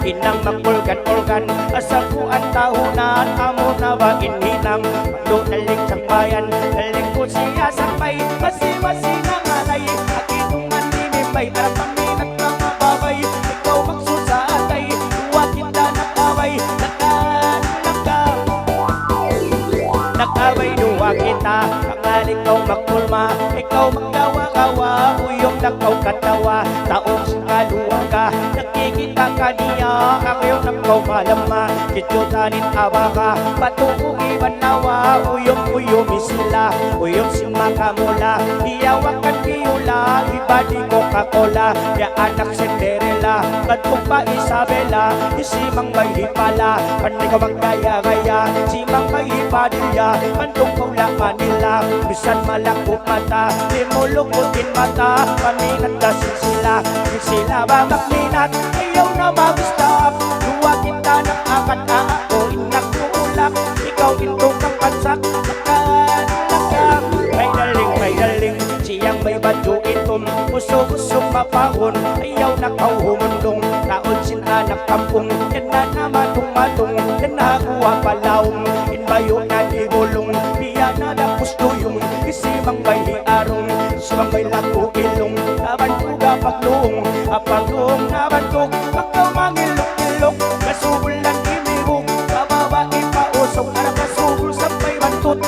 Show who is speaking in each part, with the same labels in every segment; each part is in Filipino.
Speaker 1: Inang magpulgan-pulgan asal ku ang tahunan amo na ba inhinam do naling sang bayan naling ko siya sampay masi-masi na ngalay akitong manimimay arapang minat mga babay ikaw magsusatay duwa kita nakaway nakaway duwa kita pangaling kau magpulma ikaw magkawa-kawa uyong nakaw katawa taong singaluwa ka nakikita ka niya akaw nakaw malama kitutanin awa ka patuong iban nawa uyong sila uyong simakamula iyawakan piyula ibadi Coca-Cola ya anak Cinderella kadtong pa Isabela isimang may hipala kanay ko magkaya-gaya simang may hipadilya kantong kaula Manila bisan malakot mata limulukutin mata paminat kasin sila ba magminat ayaw na mag-stop duwa kita ng akat ako inak ulak ikaw intong kang pansak lakad may daling siyang may badyo itom usog-usog mapahon ayaw na kauhumundong taon sinanak kampung yan na naman tumatong yan na kuha palaong inbayo na digulong biya na dapos tuyong isimang may hiarong isimang may lako ilong nabantuga pagluong apagluong nabantuk pagkaw mangilok-ilok kasubulan imibok kababa ipausok arang kasubul sampay bantut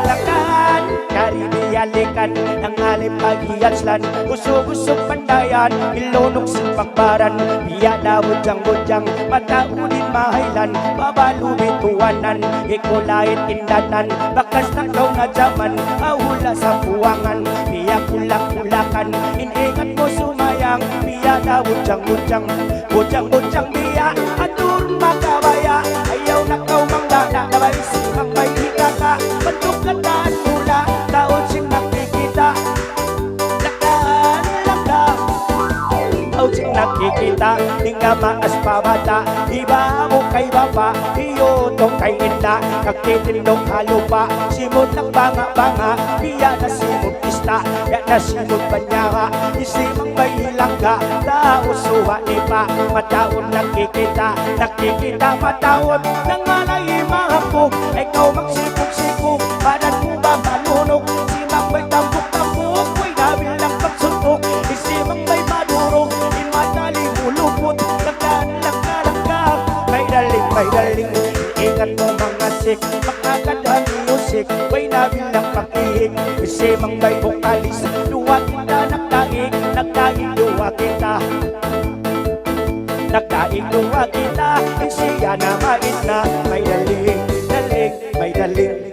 Speaker 1: lakan karibiyalikan ng alim pagiyanslan usog-usog pandayan ilunok sa pagbaran biya na budyang-budyang mataunin mahaylan babalubit tuwanan ikulait indanan bakas na kaw na jaman ahula sa puwangan biya kulak-kulakan iningat mo sumayang biya na budyang-budyang biya aturun makabaya ayaw na kaw mangdana na may simang may hikaka pantukataan mula taon sing nakikita lakan taon sing nakikita nga maas pabata iba mo kay baba iyo tong kay inda kakitindong halupa simot ng banga-banga biya na simot pista ya na simot banyaga isimang may hilangga tausuwa ni pa mataon nakikita mataon nang malay mahapog ikaw magsipog-sipog padan mo ba malunok simang may tambok-tambok may nabil ng pagsuntok isimang may madurog inmatali mulupot lakan may daling ingat mo mga sik makakadhan music may nabil ng pag-ihig isimang may vokalis duwa kita nagdaig duwa kita Nagkaigluwa kita, siya na mait na may daling, daling, may daling